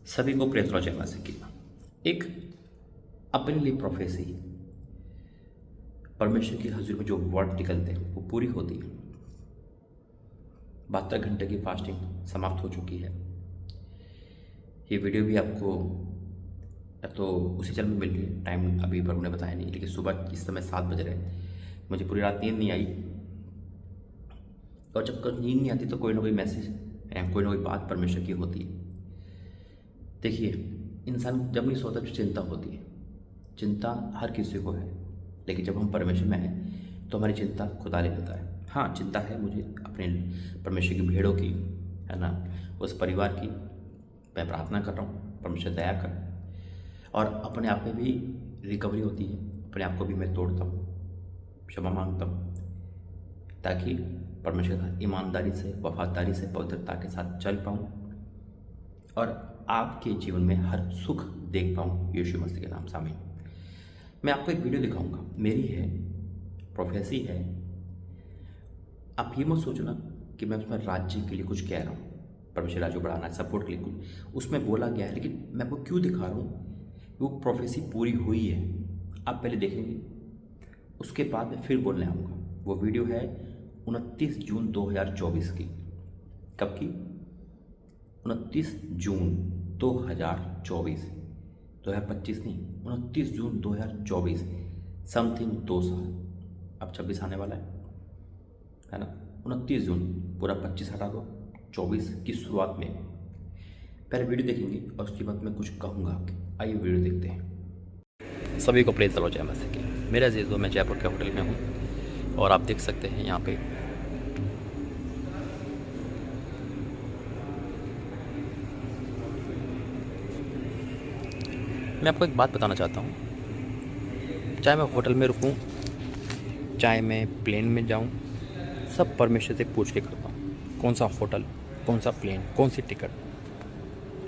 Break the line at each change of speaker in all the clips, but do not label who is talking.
सभी को प्रेज जय मसीह की। एक अपने लिए प्रोफेसी, परमेश्वर की हजूरी में जो वर्ड निकलते हैं वो पूरी होती है। 72 घंटे की फास्टिंग समाप्त हो चुकी है। ये वीडियो भी आपको तो उसी चैनल में मिल रही है। टाइम अभी प्रभु ने बताया नहीं, लेकिन सुबह इस समय 7 बज रहे हैं। मुझे पूरी रात नींद नहीं आई, और जब कभी नींद नहीं आती तो कोई ना कोई मैसेज या कोई ना कोई बात परमेश्वर की होती है। देखिए, इंसान जब नहीं सोता तो चिंता होती है। चिंता हर किसी को है, लेकिन जब हम परमेश्वर में हैं तो हमारी चिंता खुदा ले लेता है। हाँ, चिंता है मुझे अपने परमेश्वर की भेड़ों की, है ना, उस परिवार की। मैं प्रार्थना कर रहा हूँ परमेश्वर दया कर, और अपने आप में भी रिकवरी होती है। अपने आप को भी मैं तोड़ता हूँ, क्षमा मांगता हूँ, ताकि परमेश्वर ईमानदारी से, वफादारी से, पवित्रता के साथ चल पाऊँ और आपके जीवन में हर सुख देख पाऊँ यीशु मसीह के नाम से। आमीन। मैं आपको एक वीडियो दिखाऊंगा, मेरी है, प्रोफेसी है। आप ये मत सोचना कि मैं उसमें राज्य के लिए कुछ कह रहा हूँ, परमेश्वर राज्य बढ़ाना है, सपोर्ट के लिए कुछ उसमें बोला गया है, लेकिन मैं आपको क्यों दिखा रहा हूँ। वो प्रोफेसी पूरी हुई है, आप पहले देखेंगे, उसके बाद मैं फिर बोलने आऊँगा। वो वीडियो है 29 जून 2024 की। कब की? 29 जून 2024, 2025 नहीं, 29 जून 2024, समथिंग 2 साल। अब 26 आने वाला है ना। 29 जून, पूरा 25 हटा दो, 24 की शुरुआत में पहले वीडियो देखेंगे और उसके बाद मैं कुछ कहूँगा आपके। आइए वीडियो देखते हैं। सभी को प्रेज जय मसीह की। मेरे अजीज़ों, मैं जयपुर के होटल में हूँ और आप देख सकते हैं यहाँ पे मैं आपको एक बात बताना चाहता हूँ। चाहे मैं होटल में रुकूँ, चाहे मैं प्लेन में जाऊँ, सब परमेश्वर से पूछ के करता हूँ। कौन सा होटल, कौन सा प्लेन, कौन सी टिकट,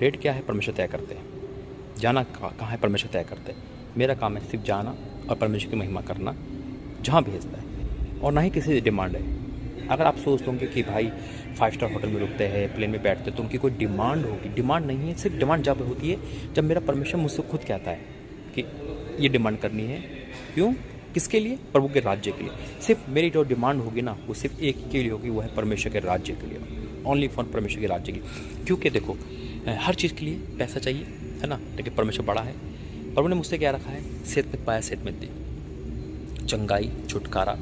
रेट क्या है, परमेश्वर तय करते हैं। जाना कहाँ है, परमेश्वर तय करते हैं। मेरा काम है सिर्फ जाना और परमेश्वर की महिमा करना जहाँ भेजता है, और ना ही किसी से डिमांड है। अगर आप सोचते होंगे कि भाई 5 स्टार होटल में रुकते हैं, प्लेन में बैठते हैं, तो उनकी कोई डिमांड होगी। डिमांड नहीं है, सिर्फ डिमांड जब होती है जब मेरा परमेश्वर मुझसे खुद कहता है कि ये डिमांड करनी है। क्यों? किसके लिए? प्रभु के राज्य के लिए। सिर्फ मेरी जो डिमांड होगी ना, वो सिर्फ एक के लिए होगी, वो है परमेश्वर के राज्य के लिए, ओनली फॉर परमेश्वर के राज्य के लिए। क्योंकि देखो, हर चीज़ के लिए पैसा चाहिए, है ना, लेकिन परमेश्वर बड़ा है। प्रभु ने मुझसे क्या रखा है? सेहत में पाया, सेहत में दी, चंगाई, छुटकारा,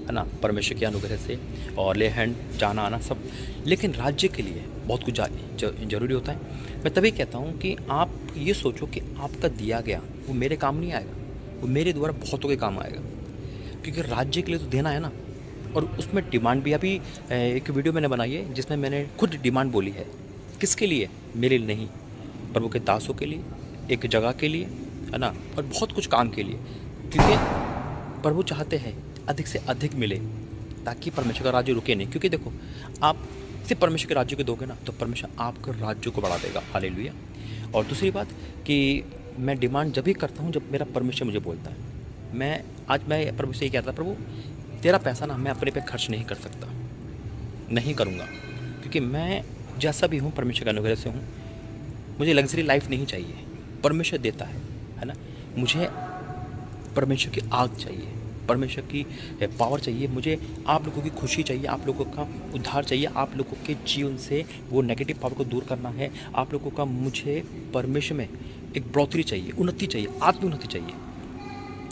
है ना, परमेश्वर के अनुग्रह से, और ले हैंड, जाना आना सब। लेकिन राज्य के लिए बहुत कुछ जरूरी होता है। मैं तभी कहता हूँ कि आप ये सोचो कि आपका दिया गया वो मेरे काम नहीं आएगा, वो मेरे द्वारा बहुतों के काम आएगा, क्योंकि राज्य के लिए तो देना है ना। और उसमें डिमांड भी, अभी एक वीडियो मैंने बनाई है जिसमें मैंने खुद डिमांड बोली है। किसके लिए? मेरे लिए नहीं, प्रभु के दासों के लिए, एक जगह के लिए, है ना, और बहुत कुछ काम के लिए। क्योंकि प्रभु चाहते हैं अधिक से अधिक मिले, ताकि परमेश्वर का राज्य रुके नहीं। क्योंकि देखो, आप सिर्फ परमेश्वर के राज्य को दोगे ना, तो परमेश्वर आपके राज्य को बढ़ा देगा। हालेलुया। और दूसरी बात कि मैं डिमांड जब भी करता हूँ जब मेरा परमेश्वर मुझे बोलता है। मैं प्रभु से ये कहता, प्रभु तेरा पैसा ना मैं अपने पे खर्च नहीं कर सकता, नहीं करूँगा, क्योंकि मैं जैसा भी हूँ परमेश्वर के अनुग्रह से हूँ। मुझे लग्जरी लाइफ नहीं चाहिए, परमेश्वर देता है ना। मुझे परमेश्वर की आग चाहिए, परमेश्वर की पावर चाहिए। मुझे आप लोगों की खुशी चाहिए, आप लोगों का उद्धार चाहिए, आप लोगों के जीवन से वो नेगेटिव पावर को दूर करना है। आप लोगों का, मुझे परमेश्वर में एक बढ़ोतरी चाहिए, उन्नति चाहिए, आत्म उन्नति चाहिए,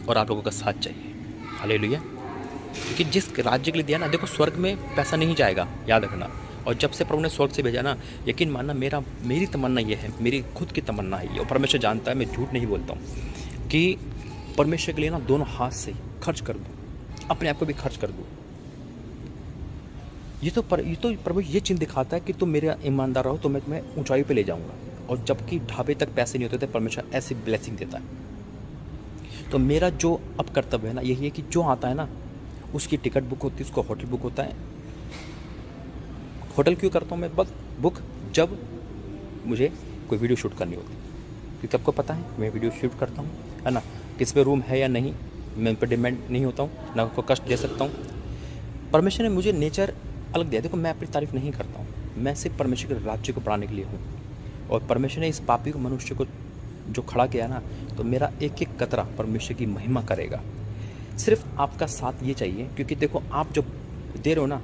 और आप लोगों का साथ चाहिए। हालेलुया। क्योंकि जिस राज्य के लिए दिया ना, देखो, स्वर्ग में पैसा नहीं जाएगा, याद रखना। और जब से प्रभु ने स्वर्ग से भेजा ना, यकीन मानना, मेरी तमन्ना ये है, मेरी खुद की तमन्ना है ये, और परमेश्वर जानता है, मैं झूठ नहीं बोलता हूँ, कि परमेश्वर के लिए ना दोनों हाथ से खर्च कर दूँ, अपने आप को भी खर्च कर दूँ। ये तो प्रभु ये चिन्ह दिखाता है कि तुम मेरे ईमानदार रहो तो मैं तुम्हें ऊंचाई पे ले जाऊंगा। और जबकि ढाबे तक पैसे नहीं होते थे, परमेश्वर ऐसी ब्लेसिंग देता है। तो मेरा जो अब कर्तव्य है ना, यही है कि जो आता है ना, उसकी टिकट बुक होती है, उसको होटल बुक होता है। होटल क्यों करता हूँ मैं बुक? जब मुझे कोई वीडियो शूट करनी होती, क्योंकि आपको पता है मैं वीडियो शूट करता हूँ, है ना, किस पे रूम है या नहीं, मैं उन पर डिपेंड नहीं होता हूँ, ना उसको कष्ट दे सकता हूँ। परमेश्वर ने मुझे नेचर अलग दिया। देखो, मैं अपनी तारीफ नहीं करता हूँ, मैं सिर्फ परमेश्वर के राज्य को बढ़ाने के लिए हूँ। और परमेश्वर ने इस पापी को मनुष्य को जो खड़ा किया ना, तो मेरा एक एक कतरा परमेश्वर की महिमा करेगा। सिर्फ आपका साथ ये चाहिए, क्योंकि देखो आप जो दे रहे हो ना,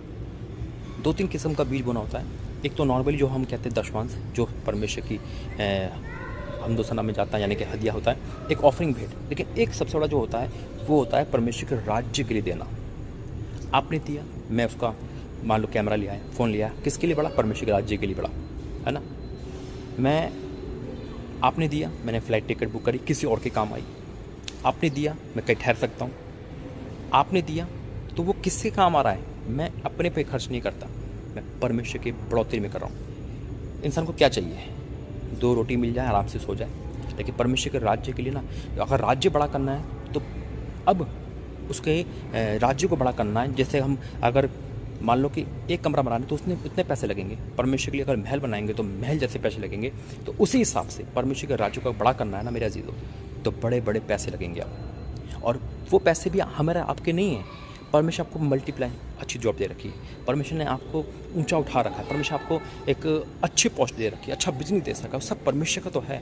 2-3 किस्म का बीज बोना होता है। एक तो नॉर्मली जो हम कहते हैं दशमांश, जो परमेश्वर की हमदोसना में जाता है, यानी कि हदिया होता है, एक ऑफरिंग भेंट। लेकिन एक सबसे बड़ा जो होता है वो होता है परमेश्वर के राज्य के लिए देना। आपने दिया, मैं उसका मान लो कैमरा लिया है, फ़ोन लिया है, किसके लिए बढ़ा? परमेश्वर के राज्य के लिए बढ़ा, है ना। आपने दिया, मैंने फ़्लाइट टिकट बुक करी, किसी और के काम आई। आपने दिया, मैं कहीं ठहर सकता हूँ। आपने दिया तो वो किसके काम आ रहा है? मैं अपने पे खर्च नहीं करता, मैं परमेश्वर की बढ़ोतरी में कर रहा हूँ। इंसान को क्या चाहिए? 2 रोटी मिल जाए, आराम से सो जाए। लेकिन परमेश्वर के राज्य के लिए ना, अगर राज्य बड़ा करना है तो अब उसके राज्य को बड़ा करना है। जैसे हम अगर मान लो कि एक कमरा बनाना है तो उसने इतने पैसे लगेंगे। परमेश्वर के लिए अगर महल बनाएंगे तो महल जैसे पैसे लगेंगे। तो उसी हिसाब से परमेश्वर के राज्य को बड़ा करना है ना मेरे अजीज़ों, तो बड़े बड़े पैसे लगेंगे आप। और वो पैसे भी हमारे आपके नहीं हैं। परमेश्वर आपको मल्टीप्लाई अच्छी जॉब दे रखी है, परमेश्वर ने आपको ऊंचा उठा रखा है, परमेश्वर आपको एक अच्छी पोस्ट दे रखी है, अच्छा बिजनेस दे सका, सब परमेश्वर का तो है।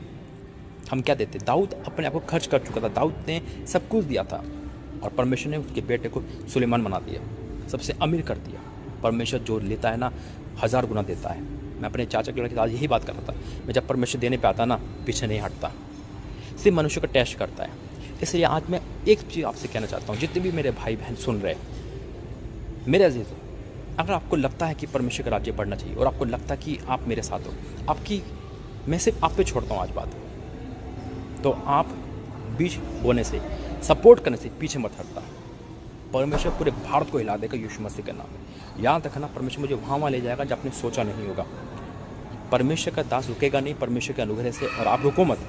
हम क्या देते? दाऊद अपने आप को खर्च कर चुका था, दाऊद ने सब कुछ दिया था, और परमेश्वर ने उसके बेटे को सुलेमान बना दिया, सबसे अमीर कर दिया। परमेश्वर जो लेता है ना 1000 गुना देता है। मैं अपने चाचा के लड़के के साथ यही बात कर रहा था, मैं जब परमेश्वर देने पे आता ना, पीछे नहीं हटता, सिर्फ मनुष्य का टेस्ट करता है। इसलिए आज मैं एक चीज़ आपसे कहना चाहता हूँ, जितने भी मेरे भाई बहन सुन रहे हैं, मेरे अजीज़ों, अगर आपको लगता है कि परमेश्वर का राज्य बढ़ना चाहिए और आपको लगता है कि आप मेरे साथ हो, मैं सिर्फ आप पे छोड़ता हूँ आज बात, तो आप बीज बोने से, सपोर्ट करने से पीछे मत हटता। परमेश्वर पूरे भारत को हिला देगा यीशु मसीह के नाम में। याद रखना, परमेश्वर मुझे वहाँ ले जाएगा जब आपने सोचा नहीं होगा। परमेश्वर का दास रुकेगा नहीं परमेश्वर के अनुग्रह से, और आप रुको मत।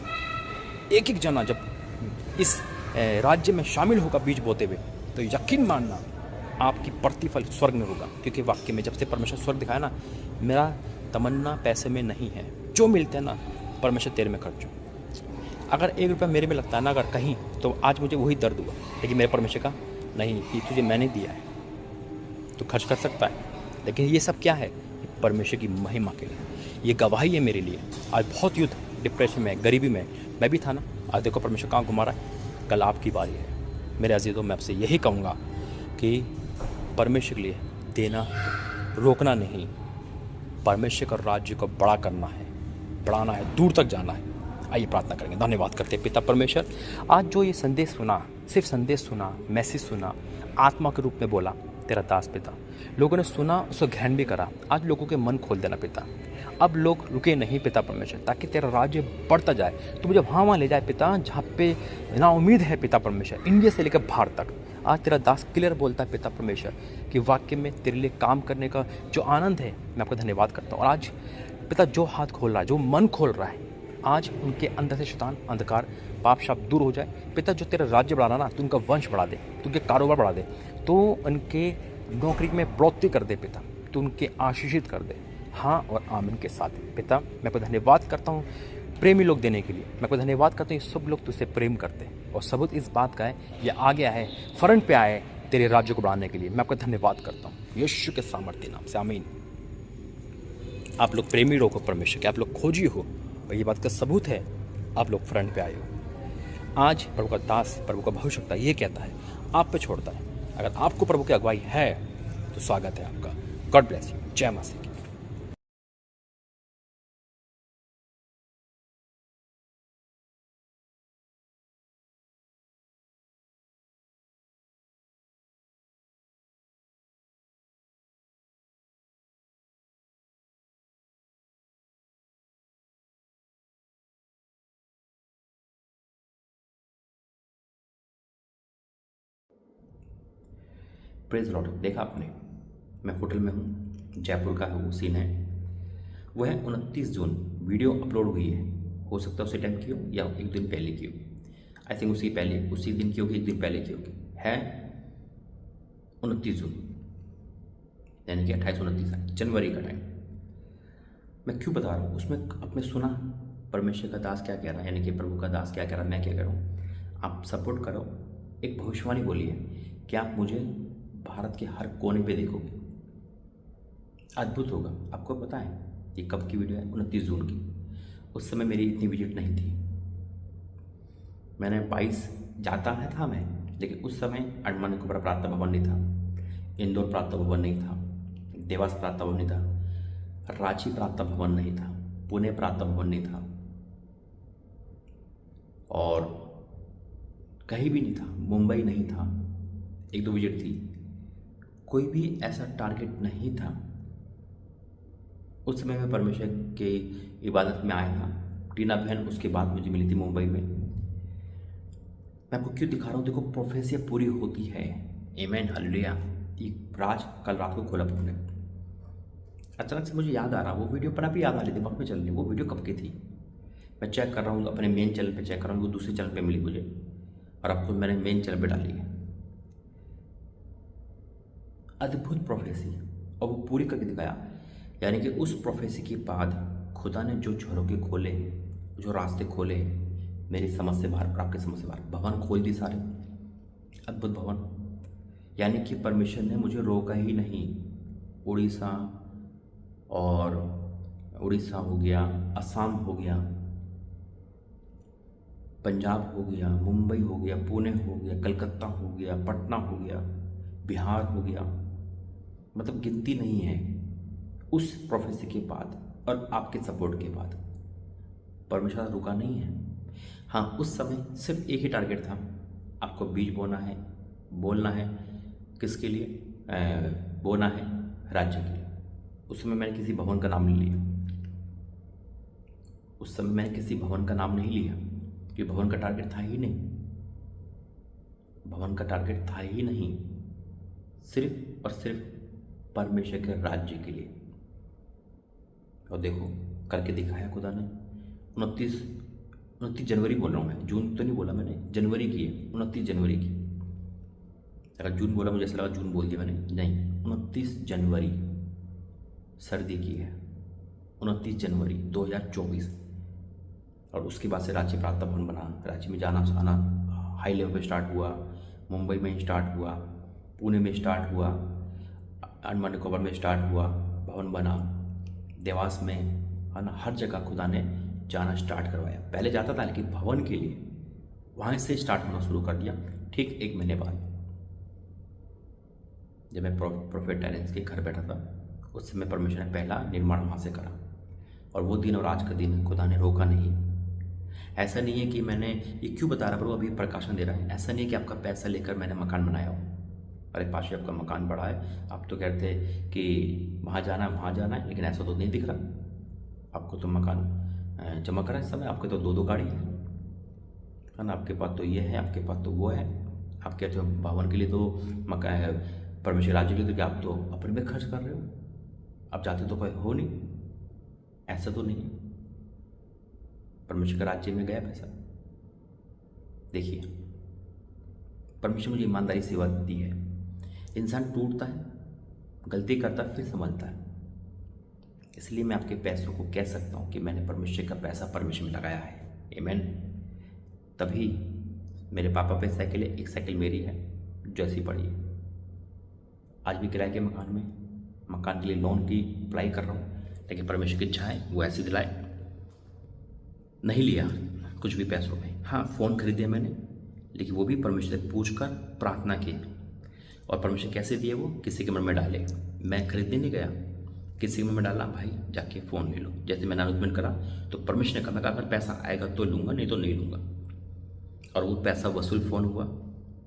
एक एक जना जब इस राज्य में शामिल होगा बीज बोते हुए, तो यकीन मानना आपकी प्रतिफल स्वर्ग में होगा। क्योंकि वाक्य में जब से परमेश्वर स्वर्ग दिखाया ना, मेरा तमन्ना पैसे में नहीं है, जो मिलते हैं ना परमेश्वर तेरे में खर्चो। अगर 1 रुपया मेरे में लगता है ना अगर कहीं, तो आज मुझे वही दर्द हुआ, लेकिन मेरे परमेश्वर का नहीं, ये तुझे मैंने दिया है, तो खर्च कर सकता है। लेकिन ये सब क्या है? परमेश्वर की महिमा के लिए, ये गवाही है मेरे लिए। आज बहुत युद्ध, डिप्रेशन में, गरीबी में मैं भी था ना, आज देखो परमेश्वर कहाँ घुमा रहा है। कल आपकी बारी है मेरे अजीज़ों। मैं आपसे यही कहूँगा कि परमेश्वर के लिए देना रोकना नहीं, परमेश्वर का राज्य को बड़ा करना है, बढ़ाना है, दूर तक जाना है। आइए प्रार्थना करेंगे। धन्यवाद करते हैं पिता परमेश्वर, आज जो ये संदेश सुना, सिर्फ संदेश सुना, मैसेज सुना, आत्मा के रूप में बोला तेरा दास पिता, लोगों ने सुना, उसको ग्रहण भी करा। आज लोगों के मन खोल देना पिता, अब लोग रुके नहीं पिता परमेश्वर, ताकि तेरा राज्य बढ़ता जाए। तो मुझे वहाँ ले जाए पिता जहाँ पे ना उम्मीद है पिता परमेश्वर, इंडिया से लेकर भारत तक। आज तेरा दास क्लियर बोलता है पिता परमेश्वर कि वाक्य में तेरे लिए काम करने का जो आनंद है, मैं आपका धन्यवाद करता हूँ। और आज पिता जो हाथ खोल रहा है, जो मन खोल रहा है, आज उनके अंदर से शैतान, अंधकार, पाप शाप दूर हो जाए पिता। जो तेरा राज्य बढ़ाना ना, तो उनका वंश बढ़ा दे, तो उनके कारोबार बढ़ा दे, तो उनके नौकरी में बढ़ोतरी कर दे पिता, तो उनके आशीषित कर दे। हाँ और आमीन के साथ पिता, मैं आपको धन्यवाद करता हूँ प्रेमी लोग देने के लिए। मैं आपको धन्यवाद करता हूँ, ये सब लोग तुझसे प्रेम करते हैं, और सबूत इस बात का है ये आ गया है, फ्रंट पे आए तेरे राज्य को बढ़ाने के लिए। मैं आपका धन्यवाद करता हूँ यीशु के सामर्थ्य नाम से, आमीन। आप लोग प्रेमी लोग हो परमेश्वर के, आप लोग खोजी हो, और ये बात का सबूत है आप लोग फ्रंट पे आए हो। आज प्रभु का दास, प्रभु का भविष्यवक्ता ये कहता है, आप पे छोड़ता है। अगर आपको प्रभु की अगुवाई है तो स्वागत है आपका। God bless you. जय मसीह की। Praise Lord. देखा आपने, मैं होटल में हूँ, जयपुर का है वो सीन है। वो है 29 जून, वीडियो अपलोड हुई है। हो सकता है उसी टाइम की हो या एक दिन पहले की हो। आई थिंक उसी दिन की होगी, एक दिन पहले की होगी। है 29 जून, यानी कि 28-29 जनवरी का टाइम। मैं क्यों बता रहा हूँ, उसमें आपने सुना परमेश्वर का दास क्या कह रहा है, यानी कि प्रभु का दास क्या कह रहा है, मैं क्या कह रहा हूँ। आप सपोर्ट करो, एक भविष्यवाणी बोली है कि आप मुझे भारत के हर कोने पे देखोगे, अद्भुत होगा। आपको पता है ये कब की वीडियो है? 29 जून की। उस समय मेरी इतनी विजिट नहीं थी। मैंने 22 जाता है था मैं, लेकिन उस समय अंडमान निकोबार प्रांत भवन नहीं था, इंदौर प्रांत भवन नहीं था, देवास प्रांत भवन नहीं था, रांची प्रांत भवन नहीं था, पुणे प्रांत भवन नहीं था, और कहीं भी नहीं था, मुंबई नहीं था। 1-2 विजिट थी, कोई भी ऐसा टारगेट नहीं था। उस समय मैं परमेश्वर के इबादत में आया था। टीना बहन उसके बाद मुझे मिली थी मुंबई में। मैं आपको क्यों दिखा रहा हूँ, देखो प्रोफेसिया पूरी होती है। आमेन, हालेलुया। ये राज कल रात को खोला तुमने। अचानक से मुझे याद आ रहा, वो वीडियो पर अभी याद आ रही, दिमाग में चल रही, वो वीडियो कब की थी। मैं चेक कर रहा हूँ अपने मेन चैनल पे, चेक कर रहा हूँ, वो दूसरे चैनल पे मिली मुझे, और अब खुद मैंने मेन चैनल पे डाली है। अद्भुत प्रोफेसी, और वो पूरी करके दिखाया। यानी कि उस प्रोफेसी के बाद खुदा ने जो झरोखे खोले, जो रास्ते खोले, मेरी समझ से बाहर और आपके समझ से बाहर, भवन खोल दी सारे, अद्भुत भवन। यानी कि परमेश्वर ने मुझे रोका ही नहीं। उड़ीसा हो गया, असम हो गया, पंजाब हो गया, मुंबई हो गया, पुणे हो गया, कलकत्ता हो गया, पटना हो गया, बिहार हो गया, मतलब गिनती नहीं है। उस प्रोफेसी के बाद और आपके सपोर्ट के बाद परमेश्वर रुका नहीं है। हाँ, उस समय सिर्फ एक ही टारगेट था, आपको बीज बोना है, बोलना है। किसके लिए बोना है? राज्य के लिए। उस समय मैंने किसी भवन का नाम नहीं लिया, उस समय मैंने किसी भवन का नाम नहीं लिया, क्योंकि भवन का टारगेट था ही नहीं, भवन का टारगेट था ही नहीं, सिर्फ और सिर्फ परमेश्वर के राज्य के लिए। और देखो करके दिखाया खुदा ने। 29 जनवरी बोल रहा हूँ मैं, जून तो नहीं बोला मैंने, जनवरी की है, 29 जनवरी की। अगर जून बोला मुझे ऐसा लगा जून बोल दिया मैंने, नहीं, 29 जनवरी सर्दी की है, 29 जनवरी 2024। और उसके बाद से रांची प्रांत भवन बना, रांची में जाना आना हाई लेवल पे स्टार्ट हुआ, मुंबई में स्टार्ट हुआ, पुणे में स्टार्ट हुआ, अंडमान निकोबार में स्टार्ट हुआ, भवन बना, देवास में, है ना, हर जगह खुदा ने जाना स्टार्ट करवाया। पहले जाता था लेकिन भवन के लिए, वहाँ से स्टार्ट होना शुरू कर दिया। ठीक 1 महीने बाद जब मैं प्रोफेट टैलेंस के घर बैठा था, उस समय परमेश्वर ने पहला निर्माण वहाँ से करा। और वो दिन और आज का दिन खुदा ने रोका नहीं। ऐसा नहीं है कि मैंने ये क्यों बता रहा, पर अभी प्रकाशन दे रहा है। ऐसा नहीं है कि आपका पैसा लेकर मैंने मकान बनाया हो। अरे पाशे आपका मकान बड़ा है, आप तो कहते हैं कि वहाँ जाना है, लेकिन ऐसा तो नहीं दिख रहा। आपको तो मकान चमक रहा है इस समय, आपके तो 2 गाड़ी है ना, आपके पास तो ये है, आपके पास तो वो है। आप कहते हो भवन के लिए तो मकान, परमेश्वर राज्य के लिए तो क्या आप तो अपने में खर्च कर रहे हो, आप चाहते तो कोई हो नहीं। ऐसा तो नहीं है, परमेश्वर के राज्य में गया पैसा। देखिए परमेश्वर मुझे ईमानदारी सेवा दी है। इंसान टूटता है, गलती करता है, फिर समझता है। इसलिए मैं आपके पैसों को कह सकता हूँ कि मैंने परमेश्वर का पैसा परमेश्वर में लगाया है। आमीन। तभी मेरे पापा पे साइकिल है, एक साइकिल मेरी है जो ऐसी पड़ी है। आज भी किराए के मकान में, मकान के लिए लोन की अप्लाई कर रहा हूँ, लेकिन परमेश्वर की इच्छा है वो ऐसी दिलाए। नहीं लिया कुछ भी पैसों में। हाँ, फ़ोन खरीदे मैंने, लेकिन वो भी परमेश्वर से पूछ कर प्रार्थना की। और परमेश्वर कैसे दिए? वो किसी के मन में डाले। मैं खरीदने नहीं गया, किसी के मन में डाला, भाई जाके फ़ोन ले लो। जैसे मैंने अनाउंसमेंट करा तो परमेश्वर ने कहा, मैं कहा अगर पैसा आएगा तो लूँगा, नहीं तो नहीं लूँगा। और वो पैसा वसूल फ़ोन हुआ।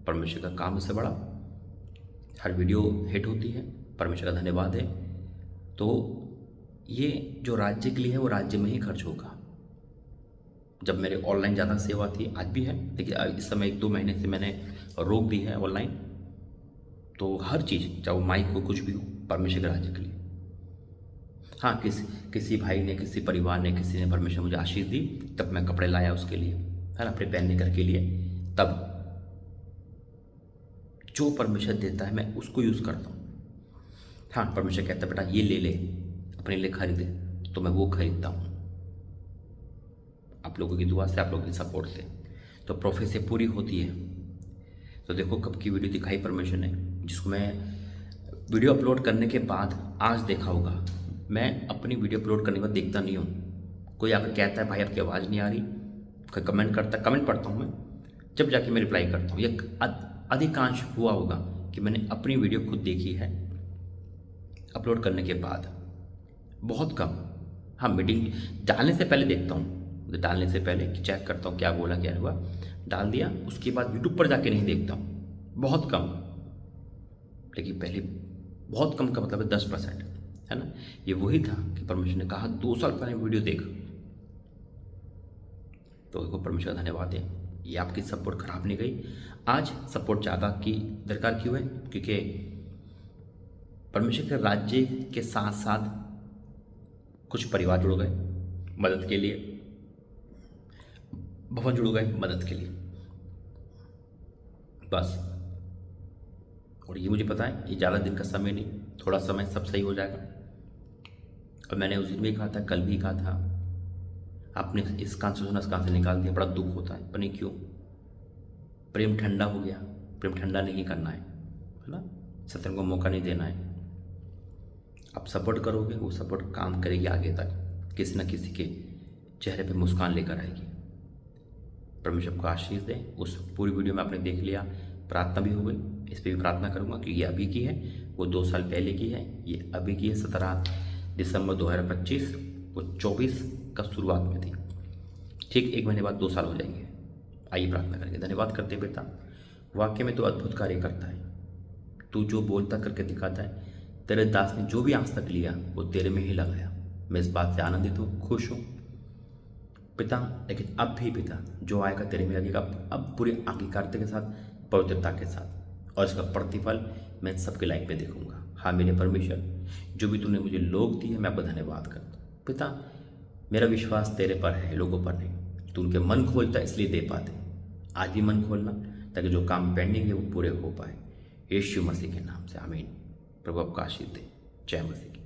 परमेश्वर का काम उससे बड़ा। हर वीडियो हिट होती है, परमेश्वर का धन्यवाद है। तो ये जो राज्य के लिए है वो राज्य में ही खर्च होगा। जब मेरे ऑनलाइन ज़्यादा सेवा थी, आज भी है, लेकिन इस समय 1-2 महीने से मैंने रोक दी है ऑनलाइन। तो हर चीज़, चाहे वो माइक हो, कुछ भी हो, परमेश्वर के राज्य के लिए। हाँ, किसी भाई ने, किसी परिवार ने, किसी ने परमेश्वर मुझे आशीष दी, तब मैं कपड़े लाया उसके लिए, है ना, अपने पहनने घर के लिए। तब जो परमेश्वर देता है मैं उसको यूज़ करता हूँ। हाँ, परमेश्वर कहता है बेटा ये ले ले, अपने लिए खरीदे, तो मैं वो खरीदता हूँ, आप लोगों की दुआ से, आप लोगों की सपोर्ट से। तो प्रोफेसी पूरी होती है। तो देखो कब की वीडियो दिखाई परमेश्वर ने, जिसको मैं वीडियो अपलोड करने के बाद आज देखा होगा। मैं अपनी वीडियो अपलोड करने के बाद देखता नहीं हूँ, कोई आकर कहता है भाई आपकी आवाज़ नहीं आ रही, कोई कमेंट करता है, कमेंट पढ़ता हूँ मैं, जब जाके मैं रिप्लाई करता हूँ। ये अधिकांश हुआ होगा कि मैंने अपनी वीडियो खुद देखी है अपलोड करने के बाद, बहुत कम। हाँ, मीटिंग डालने से पहले देखता हूँ, डालने से पहले कि चेक करता हूँ क्या बोला क्या हुआ, डाल दिया, उसके बाद यूट्यूब पर जाके नहीं देखता हूँ, बहुत कम। लेकिन पहले बहुत कम का मतलब है 10%, है ना। ये वही था कि परमेश्वर ने कहा 2 साल पहले वीडियो देख, तो इसको परमेश्वर का धन्यवाद है। ये आपकी सपोर्ट खराब नहीं गई। आज सपोर्ट ज़्यादा की दरकार क्यों है? क्योंकि परमेश्वर के राज्य के साथ साथ कुछ परिवार जुड़ गए मदद के लिए, भवन जुड़ गए मदद के लिए, बस। और ये मुझे पता है ये ज़्यादा दिन का समय नहीं, थोड़ा समय सब सही हो जाएगा। और मैंने उस दिन भी कहा था, कल भी कहा था, आपने इस कान से सुना, इस कान से निकाल दिया, बड़ा दुख होता है, पर नहीं क्यों। प्रेम ठंडा हो गया, प्रेम ठंडा नहीं करना है ना, सत्य को मौका नहीं देना है। आप सपोर्ट करोगे, वो सपोर्ट काम करेगी आगे तक, किसी न किसी के चेहरे पे मुस्कान लेकर आएगी। परमेश्वर को आशीष दे। उस पूरी वीडियो में आपने देख लिया, प्रार्थना भी हो गई, इस पर भी प्रार्थना करूँगा क्योंकि ये अभी की है, वो 2 साल पहले की है, ये अभी की है। 17 दिसंबर 2025, वो 24 का शुरुआत में थी। ठीक 1 महीने बाद 2 साल हो जाएंगे। आइए प्रार्थना करेंगे। धन्यवाद करते पिता, वाक्य में तो अद्भुत कार्य करता है, तू जो बोलता करके दिखाता है। तेरे दास ने जो भी आज तक लिया वो तेरे में ही लगाया। मैं इस बात से आनंदित हूँ, खुश हूँ पिता। लेकिन अब भी पिता जो आएगा तेरे में लगेगा, अब पूरी अंगीकारता के साथ, पवित्रता के साथ, और इसका प्रतिफल मैं सबके लाइफ में देखूंगा। हाँ मेरे परमेश्वर, जो भी तूने मुझे लोग दिए, मैं आपका धन्यवाद करता हूँ पिता। मेरा विश्वास तेरे पर है, लोगों पर नहीं। तू उनके मन खोलता इसलिए दे पाते। आज भी मन खोलना ताकि जो काम पेंडिंग है वो पूरे हो पाए। यीशु मसीह के नाम से आमीन। प्रभु आपका आशीष दे। जय मसीह की।